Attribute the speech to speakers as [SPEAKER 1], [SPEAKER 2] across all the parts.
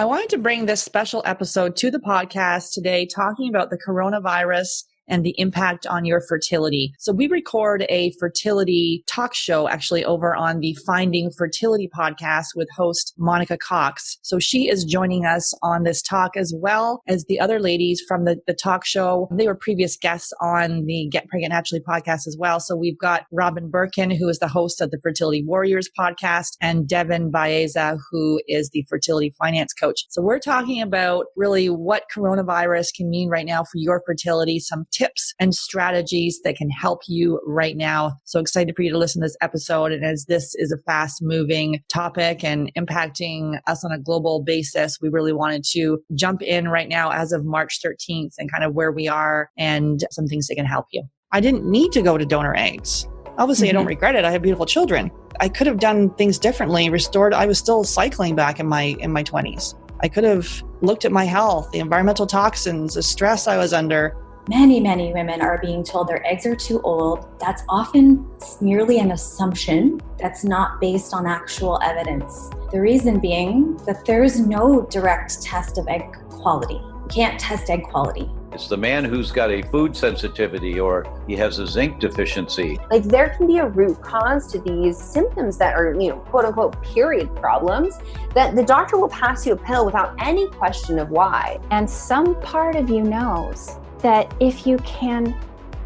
[SPEAKER 1] I wanted to bring this special episode to the podcast today, talking about the coronavirus and the impact on your fertility. So we record a fertility talk show actually over on the Finding Fertility podcast with host Monica Cox. So she is joining us on this talk as well as the other ladies from the talk show. They were previous guests on the Get Pregnant Naturally podcast as well. So we've got Robin Birkin, who is the host of the Fertility Warriors podcast, and Devin Baeza, who is the fertility finance coach. So we're talking about really what coronavirus can mean right now for your fertility, some tips and strategies that can help you right now. So excited for you to listen to this episode. And as this is a fast moving topic and impacting us on a global basis, we really wanted to jump in right now as of March 13th and kind of where we are and some things that can help you. I didn't need to go to donor eggs. Obviously, I don't regret it. I have beautiful children. I could have done things differently, restored. I was still cycling back in my 20s. I could have looked at my health, the environmental toxins, the stress I was under.
[SPEAKER 2] Many women are being told their eggs are too old. That's often merely an assumption that's not based on actual evidence. The reason being that there is no direct test of egg quality. You can't test egg quality.
[SPEAKER 3] It's the man who's got a food sensitivity or he has a zinc deficiency.
[SPEAKER 4] Like there can be a root cause to these symptoms that are, quote unquote, period problems, that the doctor will pass you a pill without any question of why.
[SPEAKER 5] And some part of you knows that if you can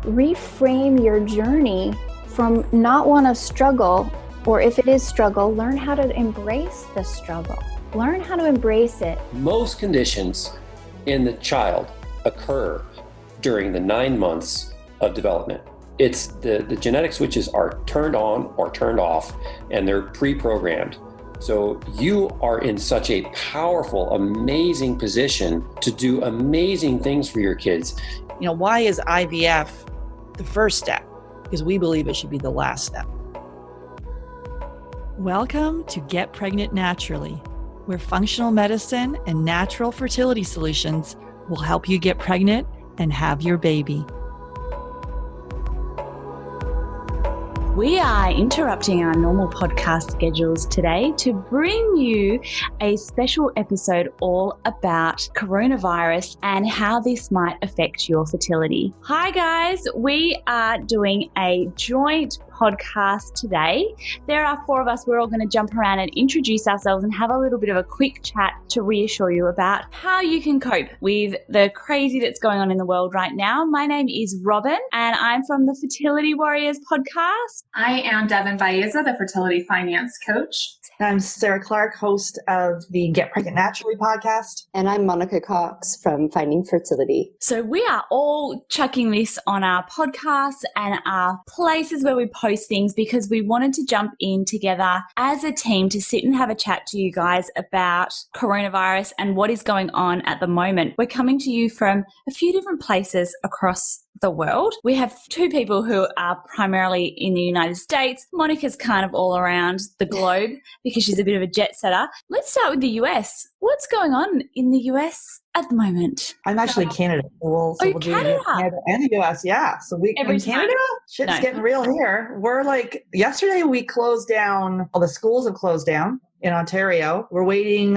[SPEAKER 5] reframe your journey from not one of struggle, or if it is struggle, learn how to embrace the struggle. Learn how to embrace it.
[SPEAKER 6] Most conditions in the child occur during the 9 months of development. It's the genetic switches are turned on or turned off, and they're pre-programmed. So you are in such a powerful, amazing position to do amazing things for your kids.
[SPEAKER 1] Why is IVF the first step? Because we believe it should be the last step. Welcome to Get Pregnant Naturally, where functional medicine and natural fertility solutions will help you get pregnant and have your baby.
[SPEAKER 7] We are interrupting our normal podcast schedules today to bring you a special episode all about coronavirus and how this might affect your fertility. Hi guys, we are doing a joint podcast today. There are 4 of us. We're all going to jump around and introduce ourselves and have a little bit of a quick chat to reassure you about how you can cope with the crazy that's going on in the world right now. My name is Robin and I'm from the Fertility Warriors podcast.
[SPEAKER 8] I am Devin Baeza, the fertility finance coach.
[SPEAKER 1] I'm Sarah Clark, host of the Get Pregnant Naturally podcast.
[SPEAKER 9] And I'm Monica Cox from Finding Fertility.
[SPEAKER 7] So we are all chucking this on our podcasts and our places where we post things because we wanted to jump in together as a team to sit and have a chat to you guys about coronavirus and what is going on at the moment. We're coming to you from a few different places across the world. We have 2 people who are primarily in the United States. Monica's kind of all around the globe because she's a bit of a jet setter. Let's start with the US. What's going on in the US at the moment?
[SPEAKER 1] I'm actually Canada. We'll
[SPEAKER 7] Canada.
[SPEAKER 1] Do Canada and the US, yeah. So in Canada, shit's getting real here. We're yesterday we closed down, all the schools have closed down. In Ontario, we're waiting.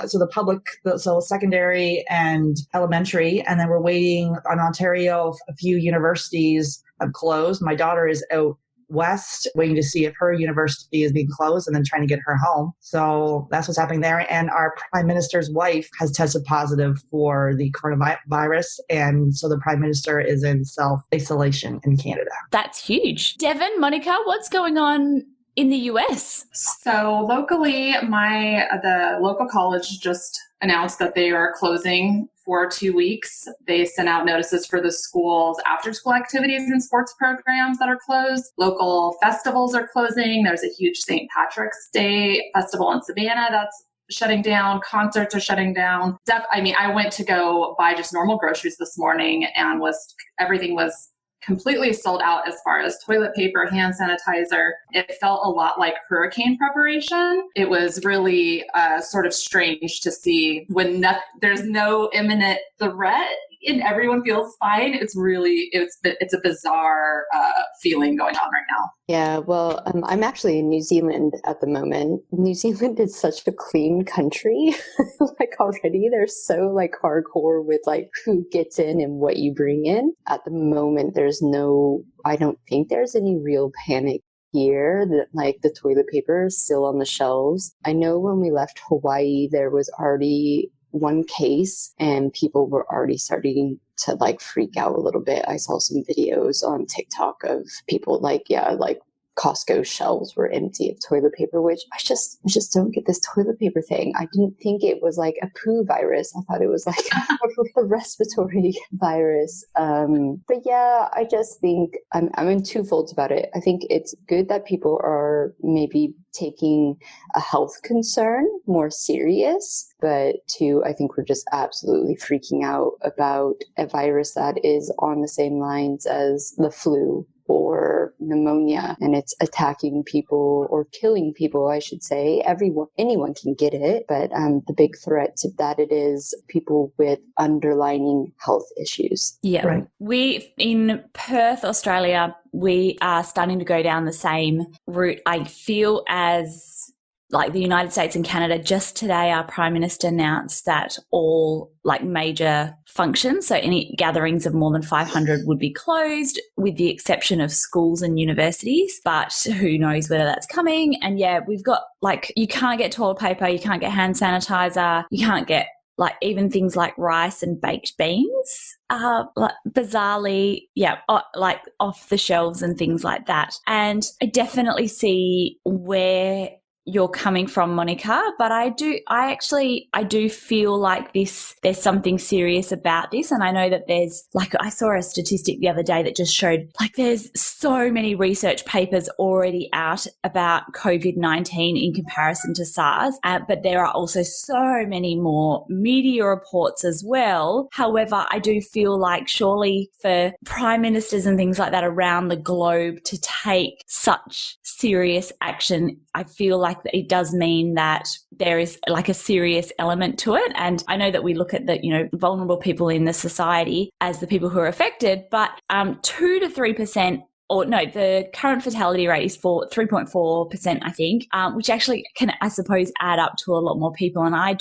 [SPEAKER 1] So the public, so secondary and elementary, and then we're waiting on Ontario. A few universities have closed. My daughter is out west, waiting to see if her university is being closed and then trying to get her home. So that's what's happening there. And our prime minister's wife has tested positive for the coronavirus. And so the prime minister is in self-isolation in Canada.
[SPEAKER 7] That's huge. Devin, Monica, what's going on in the US?
[SPEAKER 8] So locally, the local college just announced that they are closing for 2 weeks. They sent out notices for the schools' after-school activities and sports programs that are closed. Local festivals are closing. There's a huge St. Patrick's Day festival in Savannah that's shutting down. Concerts are shutting down. I went to go buy just normal groceries this morning and everything was completely sold out as far as toilet paper, hand sanitizer. It felt a lot like hurricane preparation. It was really sort of strange to see when there's no imminent threat and everyone feels fine. It's a bizarre feeling going on right now.
[SPEAKER 9] Yeah, well, I'm actually in New Zealand at the moment. New Zealand is such a clean country. Like already they're so like hardcore with like who gets in and what you bring in. At the moment, I don't think there's any real panic here that like the toilet paper is still on the shelves. I know when we left Hawaii, there was already one case and people were already starting to like freak out a little bit. I saw some videos on TikTok of people like Costco shelves were empty of toilet paper, which I just don't get this toilet paper thing. I didn't think it was like a poo virus. I thought it was like a respiratory virus. But yeah, I just think I'm in two folds about it. I think it's good that people are maybe taking a health concern more serious, but two, I think we're just absolutely freaking out about a virus that is on the same lines as the flu or pneumonia, and it's attacking people or killing people, I should say. Anyone can get it, but the big threat to that it is people with underlying health issues.
[SPEAKER 7] Yeah. Right. We in Perth, Australia, we are starting to go down the same route. I feel as like the United States and Canada, just today our Prime Minister announced that all like major functions, so any gatherings of more than 500 would be closed with the exception of schools and universities, but who knows whether that's coming. And yeah, we've got like, you can't get toilet paper, you can't get hand sanitizer, you can't get like even things like rice and baked beans, like bizarrely, like off the shelves and things like that. And I definitely see where you're coming from, Monica, but I do feel like there's something serious about this. And I know that I saw a statistic the other day that just showed like there's so many research papers already out about COVID-19 in comparison to SARS, but there are also so many more media reports as well. However, I do feel like surely for prime ministers and things like that around the globe to take such serious action, I feel like it does mean that there is like a serious element to it. And I know that we look at the, vulnerable people in the society as the people who are affected, but 2 to 3%, the current fatality rate is for 3.4%, I think, which actually can, I suppose, add up to a lot more people. And I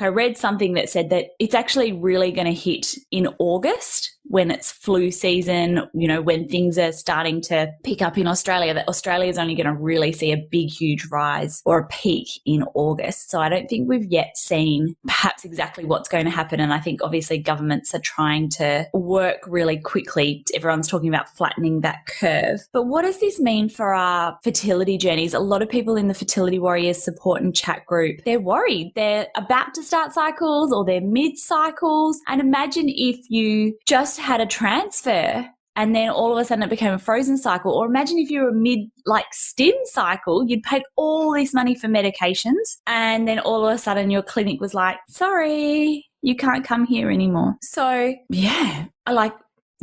[SPEAKER 7] read something that said that it's actually really going to hit in August when it's flu season, when things are starting to pick up in Australia, that Australia is only going to really see a big, huge rise or a peak in August. So I don't think we've yet seen perhaps exactly what's going to happen. And I think obviously governments are trying to work really quickly. Everyone's talking about flattening that curve. But what does this mean for our fertility journeys? A lot of people in the Fertility Warriors support and chat group, they're worried. They're about to start cycles or they're mid-cycles. And imagine if you just had a transfer and then all of a sudden it became a frozen cycle. Or imagine if you were stim cycle, you'd paid all this money for medications and then all of a sudden your clinic was like, sorry, you can't come here anymore. So yeah,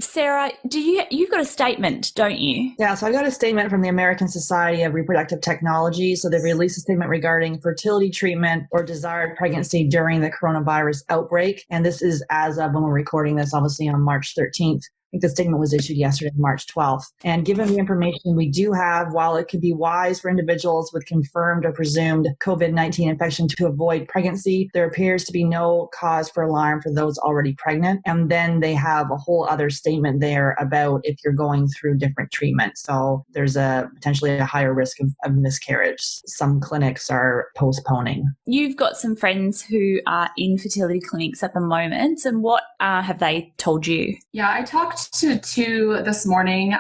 [SPEAKER 7] Sarah, you've got a statement, don't you?
[SPEAKER 1] Yeah, so I got a statement from the American Society of Reproductive Technology. So they've released a statement regarding fertility treatment or desired pregnancy during the coronavirus outbreak. And this is as of when we're recording this, obviously on March 13th. I think the statement was issued yesterday, March 12th. And given the information we do have, while it could be wise for individuals with confirmed or presumed COVID-19 infection to avoid pregnancy, there appears to be no cause for alarm for those already pregnant. And then they have a whole other statement there about if you're going through different treatments. So there's potentially a higher risk of miscarriage. Some clinics are postponing.
[SPEAKER 7] You've got some friends who are in fertility clinics at the moment. And what have they told you?
[SPEAKER 8] Yeah, I talked to two this morning,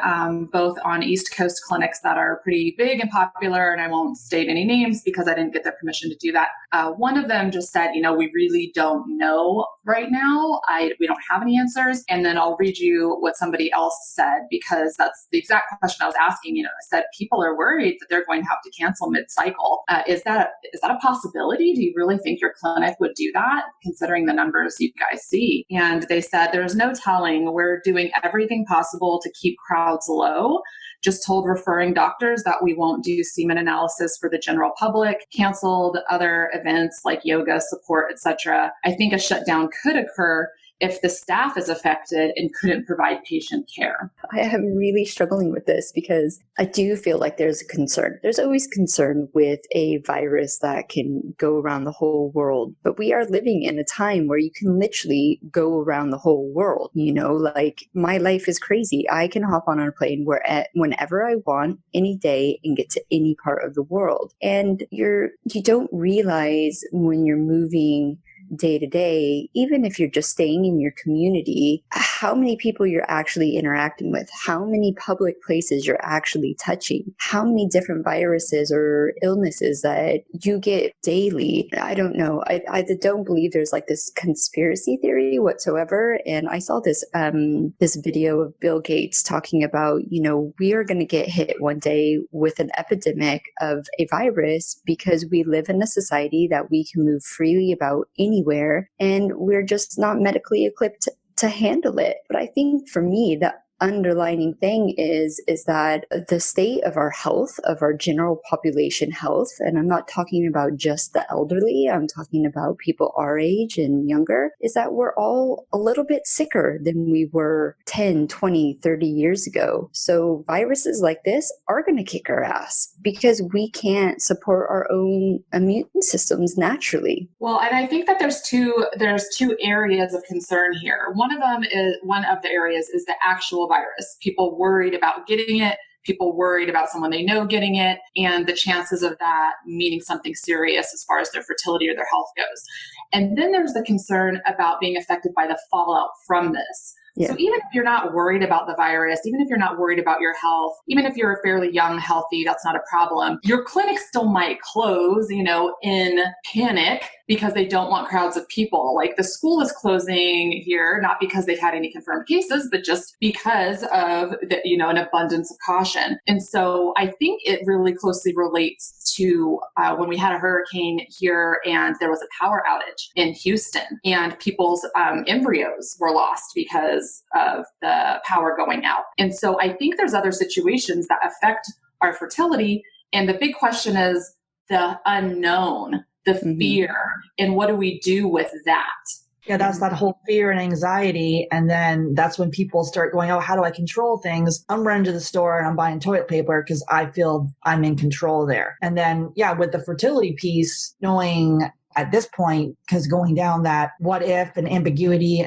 [SPEAKER 8] both on East Coast clinics that are pretty big and popular, and I won't state any names because I didn't get their permission to do that. One of them just said, we really don't know right now. We don't have any answers. And then I'll read you what somebody else said, because that's the exact question I was asking. I said, people are worried that they're going to have to cancel mid-cycle. Is that a possibility? Do you really think your clinic would do that, considering the numbers you guys see? And they said, there's no telling. We're doing doing everything possible to keep crowds low, just told referring doctors that we won't do semen analysis for the general public, canceled other events like yoga, support, etc. I think a shutdown could occur if the staff is affected and couldn't provide patient care.
[SPEAKER 9] I am really struggling with this because I do feel like there's a concern. There's always concern with a virus that can go around the whole world. But we are living in a time where you can literally go around the whole world. You know, like my life is crazy. I can hop on a plane whenever I want, any day, and get to any part of the world. And you don't realize when you're moving day to day, even if you're just staying in your community, how many people you're actually interacting with, how many public places you're actually touching, how many different viruses or illnesses that you get daily. I don't know. I don't believe there's like this conspiracy theory whatsoever. And I saw this video of Bill Gates talking about, you know, we are going to get hit one day with an epidemic of a virus because we live in a society that we can move freely about anywhere, and we're just not medically equipped to handle it. But I think for me, the underlining thing is that the state of our health, of our general population health, and I'm not talking about just the elderly, I'm talking about people our age and younger, is that we're all a little bit sicker than we were 10, 20, 30 years ago. So viruses like this are going to kick our ass because we can't support our own immune systems naturally.
[SPEAKER 8] Well, and I think that there's two areas of concern here. One of the areas is the actual virus. People worried about getting it, people worried about someone they know getting it, and the chances of that meaning something serious as far as their fertility or their health goes. And then there's the concern about being affected by the fallout from this. Yeah. So even if you're not worried about the virus, even if you're not worried about your health, even if you're fairly young, healthy, that's not a problem. Your clinic still might close, in panic because they don't want crowds of people. Like the school is closing here, not because they've had any confirmed cases, but just because of an abundance of caution. And so I think it really closely relates to when we had a hurricane here and there was a power outage in Houston and people's embryos were lost because of the power going out. And so I think there's other situations that affect our fertility. And the big question is the unknown, the fear, and what do we do with that?
[SPEAKER 1] Yeah, that's that whole fear and anxiety. And then that's when people start going, oh, how do I control things? I'm running to the store and I'm buying toilet paper because I feel I'm in control there. And then, with the fertility piece, knowing at this point, because going down that what if and ambiguity,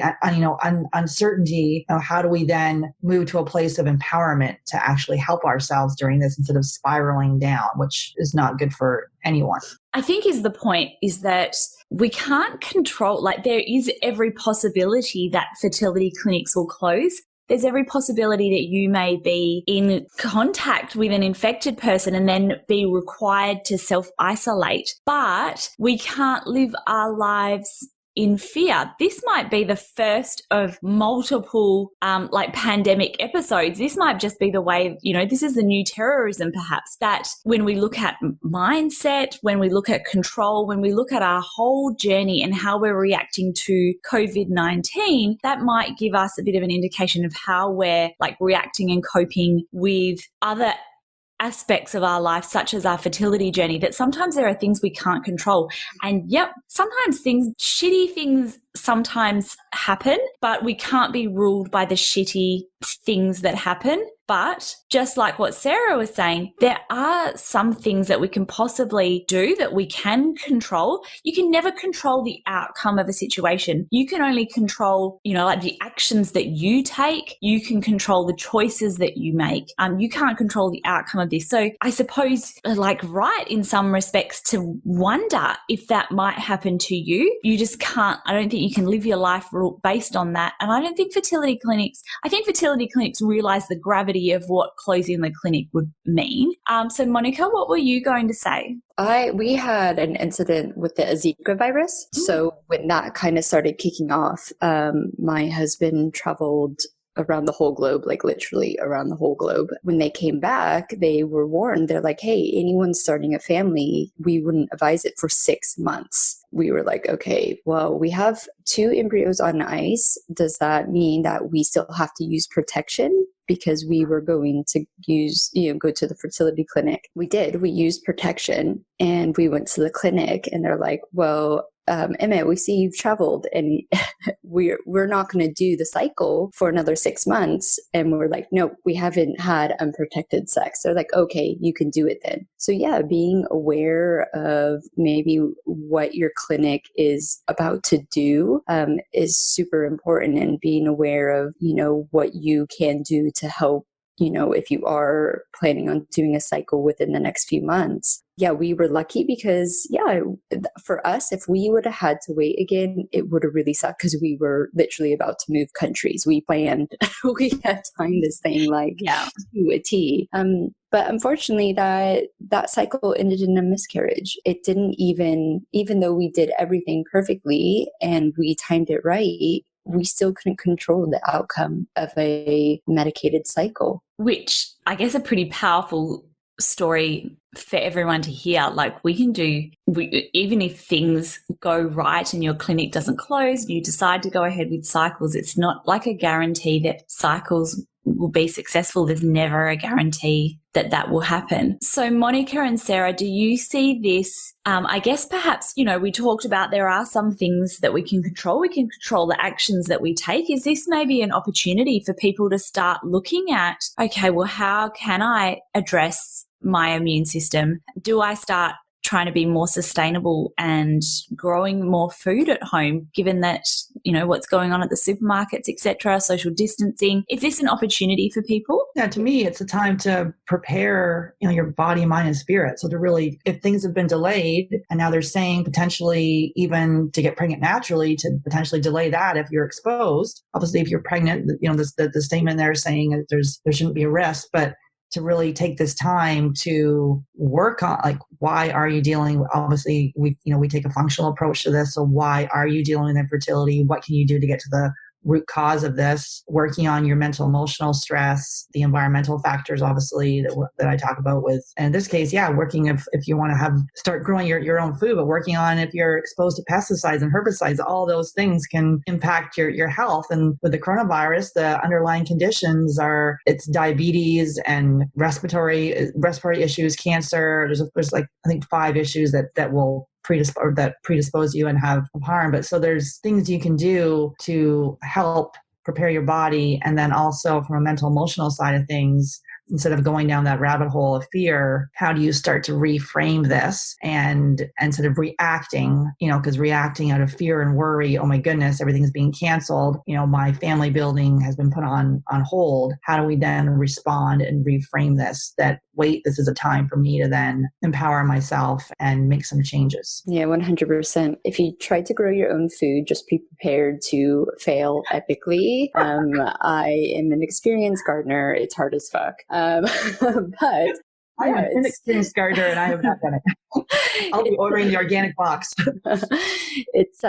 [SPEAKER 1] uncertainty, how do we then move to a place of empowerment to actually help ourselves during this instead of spiraling down, which is not good for anyone.
[SPEAKER 7] I think the point is that we can't control, there is every possibility that fertility clinics will close. There's every possibility that you may be in contact with an infected person and then be required to self-isolate. But we can't live our lives in fear. This might be the first of multiple pandemic episodes. This might just be the way, this is the new terrorism perhaps, that when we look at mindset, when we look at control, when we look at our whole journey and how we're reacting to COVID-19, that might give us a bit of an indication of how we're reacting and coping with other aspects of our life, such as our fertility journey, that sometimes there are things we can't control. And sometimes shitty things sometimes happen, but we can't be ruled by the shitty things that happen. But just like what Sarah was saying, there are some things that we can possibly do that we can control. You can never control the outcome of a situation. You can only control, the actions that you take. You can control the choices that you make. You can't control the outcome of this. So I suppose, right in some respects to wonder if that might happen to you. You just can't, I don't think you can live your life based on that. And I don't think fertility clinics realize the gravity of what closing the clinic would mean. So Monica, what were you going to say?
[SPEAKER 9] We had an incident with the Zika virus. So when that kind of started kicking off, my husband traveled around the whole globe, like literally around the whole globe. When they came back, they were warned. They're like, hey, anyone starting a family, we wouldn't advise it for 6 months. We were like, okay, well, we have 2 embryos on ice. Does that mean that we still have to use protection? Because we were going to go to the fertility clinic. We did. We used protection and we went to the clinic and they're like, well, Emmett, we see you've traveled and we're not going to do the cycle for another 6 months. And we're like, nope, we haven't had unprotected sex. They're like, okay, you can do it then. So yeah, being aware of maybe what your clinic is about to do is super important, and being aware of, what you can do to help, if you are planning on doing a cycle within the next few months. Yeah, we were lucky because, for us, if we would have had to wait again, it would have really sucked because we were literally about to move countries. We planned, we had timed this thing to a T. But unfortunately, that cycle ended in a miscarriage. It didn't even though we did everything perfectly and we timed it right, we still couldn't control the outcome of a medicated cycle.
[SPEAKER 7] Which I guess a pretty powerful story for everyone to hear. Like even if things go right and your clinic doesn't close, you decide to go ahead with cycles, it's not like a guarantee that cycles will be successful. There's never a guarantee that will happen. So Monica and Sarah, do you see this? I guess perhaps, we talked about there are some things that we can control. We can control the actions that we take. Is this maybe an opportunity for people to start looking at, okay, well, how can I address my immune system? Do I start trying to be more sustainable and growing more food at home, given that, what's going on at the supermarkets, etc., social distancing? Is this an opportunity for people?
[SPEAKER 1] Yeah, to me, it's a time to prepare, your body, mind, and spirit. So to really, if things have been delayed and now they're saying potentially even to get pregnant naturally, to potentially delay that if you're exposed. Obviously, if you're pregnant, the statement there saying that there shouldn't be a risk, but to really take this time to work on, like, why are you dealing? Obviously, we take a functional approach to this. So why are you dealing with infertility? What can you do to get to the root cause of this? Working on your mental, emotional stress, the environmental factors, obviously, that I talk about with, and in this case, working if you want to start growing your own food, but working on if you're exposed to pesticides and herbicides, all those things can impact your health. And with the coronavirus, the underlying conditions it's diabetes and respiratory issues, cancer. There's like, I think 5 issues that will predispose you and have harm. But so there's things you can do to help prepare your body. And then also from a mental, emotional side of things, instead of going down that rabbit hole of fear, how do you start to reframe this and instead of reacting, because reacting out of fear and worry, oh my goodness, everything's being canceled, my family building has been put on hold. How do we then respond and reframe this? That, wait, this is a time for me to then empower myself and make some changes.
[SPEAKER 9] Yeah, 100%. If you try to grow your own food, just be prepared to fail epically. I am an experienced gardener. It's hard as fuck. But
[SPEAKER 1] I'm an inexperienced gardener and I have not done it. I'll be ordering the organic box.
[SPEAKER 9] It's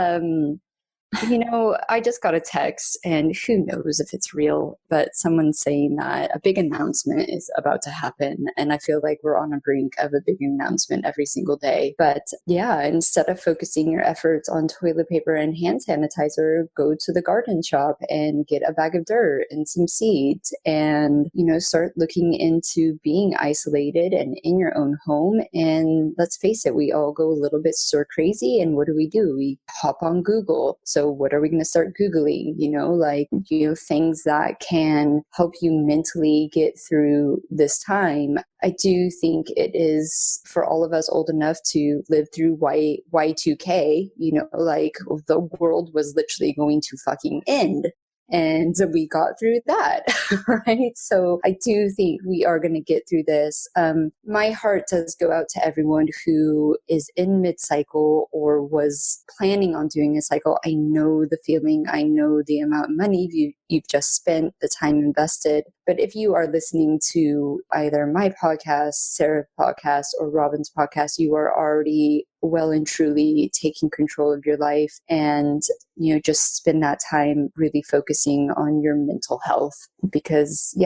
[SPEAKER 9] I just got a text, and who knows if it's real, but someone's saying that a big announcement is about to happen. And I feel like we're on the brink of a big announcement every single day. But yeah, instead of focusing your efforts on toilet paper and hand sanitizer, go to the garden shop and get a bag of dirt and some seeds and, start looking into being isolated and in your own home. And let's face it, we all go a little bit stir crazy. And what do? We hop on Google. So what are we going to start Googling? Things that can help you mentally get through this time. I do think it is for all of us old enough to live through Y2K, the world was literally going to fucking end. And we got through that, right? So I do think we are going to get through this. My heart does go out to everyone who is in mid-cycle or was planning on doing a cycle. I know the feeling. I know the amount of money you've just spent, the time invested. But if you are listening to either my podcast, Sarah's podcast, or Robin's podcast, you are already well and truly taking control of your life and, just spend that time really focusing on your mental health because,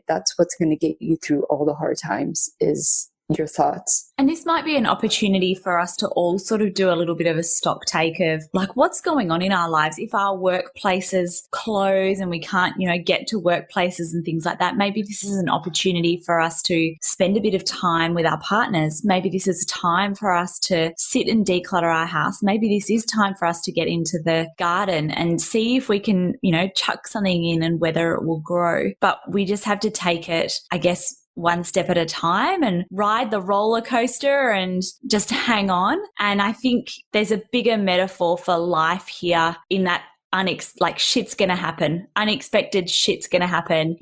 [SPEAKER 9] that's what's going to get you through all the hard times is your thoughts.
[SPEAKER 7] And this might be an opportunity for us to all sort of do a little bit of a stock take of like what's going on in our lives. If our workplaces close and we can't, get to workplaces and things like that, maybe this is an opportunity for us to spend a bit of time with our partners. Maybe this is time for us to sit and declutter our house. Maybe this is time for us to get into the garden and see if we can, chuck something in and whether it will grow. But we just have to take it, I guess, one step at a time and ride the roller coaster and just hang on. And I think there's a bigger metaphor for life here in that shit's going to happen. Unexpected shit's going to happen.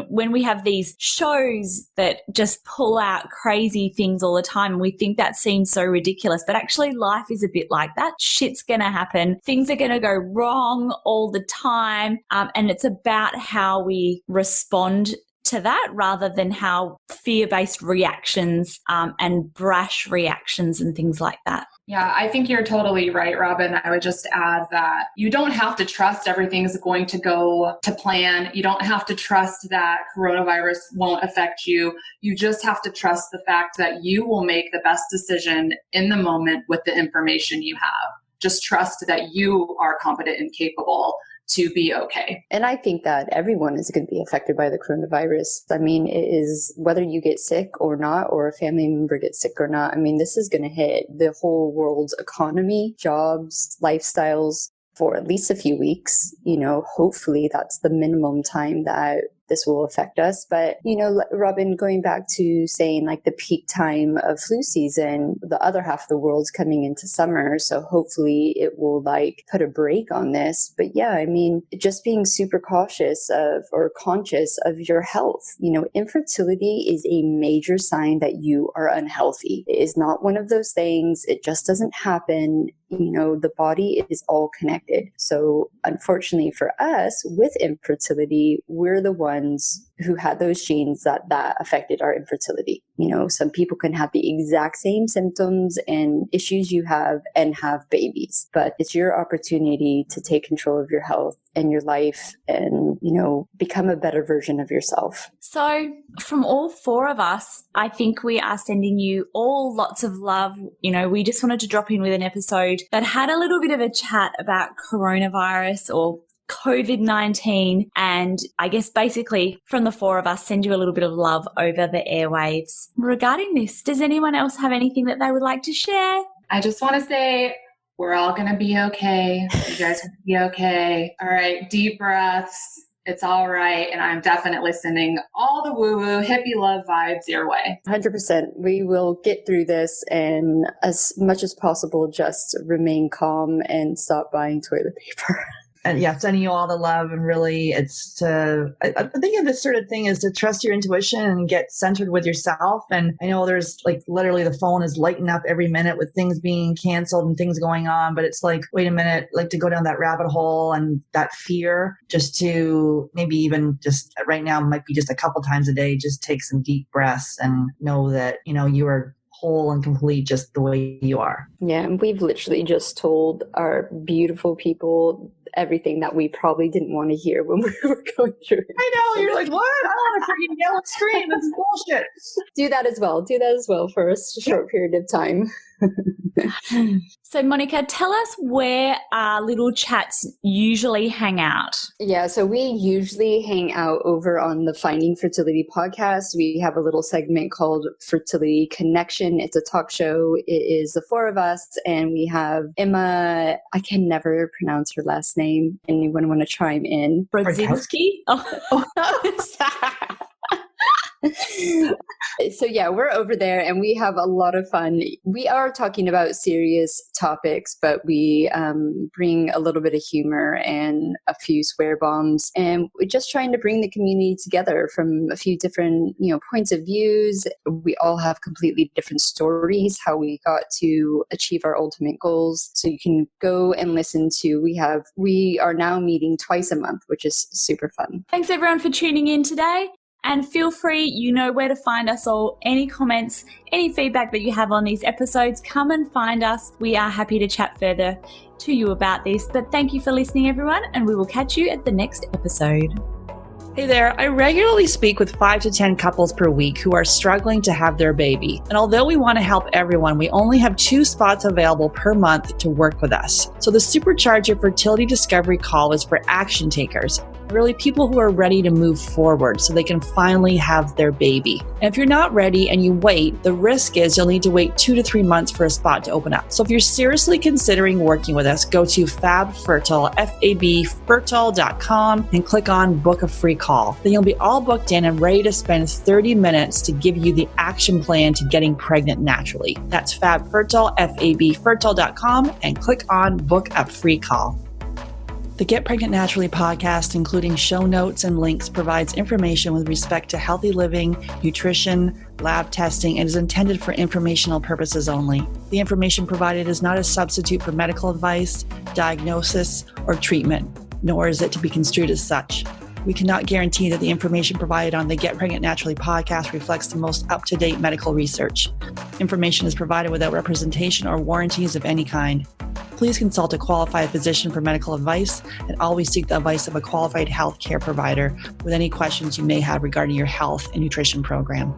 [SPEAKER 7] When we have these shows that just pull out crazy things all the time, we think that seems so ridiculous, but actually life is a bit like that. Shit's going to happen. Things are going to go wrong all the time. And it's about how we respond to that rather than how fear-based reactions and brash reactions and things like that.
[SPEAKER 8] Yeah, I think you're totally right, Robin. I would just add that you don't have to trust everything's going to go to plan. You don't have to trust that coronavirus won't affect you. You just have to trust the fact that you will make the best decision in the moment with the information you have. Just trust that you are competent and capable to be okay.
[SPEAKER 9] And I think that everyone is going to be affected by the coronavirus. I mean, it is whether you get sick or not, or a family member gets sick or not. I mean, this is going to hit the whole world's economy, jobs, lifestyles for at least a few weeks. Hopefully that's the minimum time that this will affect us. But, Robin, going back to saying like the peak time of flu season, the other half of the world's coming into summer. So hopefully it will put a break on this. But just being super cautious or conscious of your health. Infertility is a major sign that you are unhealthy. It is not one of those things. It just doesn't happen. The body is all connected. So unfortunately for us with infertility, we're the ones who had those genes that affected our infertility. Some people can have the exact same symptoms and issues you have and have babies, but it's your opportunity to take control of your health and your life and, become a better version of yourself.
[SPEAKER 7] So from all four of us, I think we are sending you all lots of love. We just wanted to drop in with an episode that had a little bit of a chat about coronavirus or COVID-19. And I guess basically from the four of us, send you a little bit of love over the airwaves. Regarding this, does anyone else have anything that they would like to share?
[SPEAKER 8] I just want to say we're all going to be okay. You guys will be okay. All right, deep breaths. It's all right. And I'm definitely sending all the woo-woo hippie love vibes your way.
[SPEAKER 9] 100%. We will get through this and as much as possible, just remain calm and stop buying toilet paper.
[SPEAKER 1] And sending you all the love. And really, it's I think of this sort of thing is to trust your intuition and get centered with yourself. And I know there's literally the phone is lighting up every minute with things being canceled and things going on. But it's wait a minute, to go down that rabbit hole and that fear, just to maybe even just right now might be just a couple times a day, just take some deep breaths and know that, you are whole and complete just the way you are.
[SPEAKER 9] Yeah. And we've literally just told our beautiful people everything that we probably didn't want to hear when we were going through it.
[SPEAKER 1] I know. You're like, what? I don't want to freaking yell and scream. That's bullshit.
[SPEAKER 9] Do that as well for a short period of time.
[SPEAKER 7] So Monica, tell us where our little chats usually hang out.
[SPEAKER 9] Yeah, so we usually hang out over on the Finding Fertility podcast. We have a little segment called Fertility Connection. It's a talk show. It is the four of us, and we have Emma. I can never pronounce her last name. Anyone want to chime in?
[SPEAKER 7] Brodzinski?
[SPEAKER 9] So yeah, we're over there and we have a lot of fun. We are talking about serious topics, but we bring a little bit of humor and a few swear bombs, and we're just trying to bring the community together from a few different, points of views. We all have completely different stories, how we got to achieve our ultimate goals. So you can go and listen to, we are now meeting twice a month, which is super fun.
[SPEAKER 7] Thanks everyone for tuning in today. And feel free, you know where to find us all. Any comments, any feedback that you have on these episodes, come and find us. We are happy to chat further to you about this. But thank you for listening, everyone, and we will catch you at the next episode.
[SPEAKER 1] Hey there, I regularly speak with 5 to 10 couples per week who are struggling to have their baby. And although we want to help everyone, we only have 2 spots available per month to work with us. So the Supercharge Your Fertility Discovery call is for action takers, really people who are ready to move forward so they can finally have their baby. And if you're not ready and you wait, the risk is you'll need to wait 2 to 3 months for a spot to open up. So if you're seriously considering working with us, go to fabfertile.com and click on book a free call. Then you'll be all booked in and ready to spend 30 minutes to give you the action plan to getting pregnant naturally. That's fabfertile.com and click on book a free call. The Get Pregnant Naturally podcast, including show notes and links, provides information with respect to healthy living, nutrition, lab testing, and is intended for informational purposes only. The information provided is not a substitute for medical advice, diagnosis, or treatment, nor is it to be construed as such. We cannot guarantee that the information provided on the Get Pregnant Naturally podcast reflects the most up-to-date medical research. Information is provided without representation or warranties of any kind. Please consult a qualified physician for medical advice and always seek the advice of a qualified healthcare provider with any questions you may have regarding your health and nutrition program.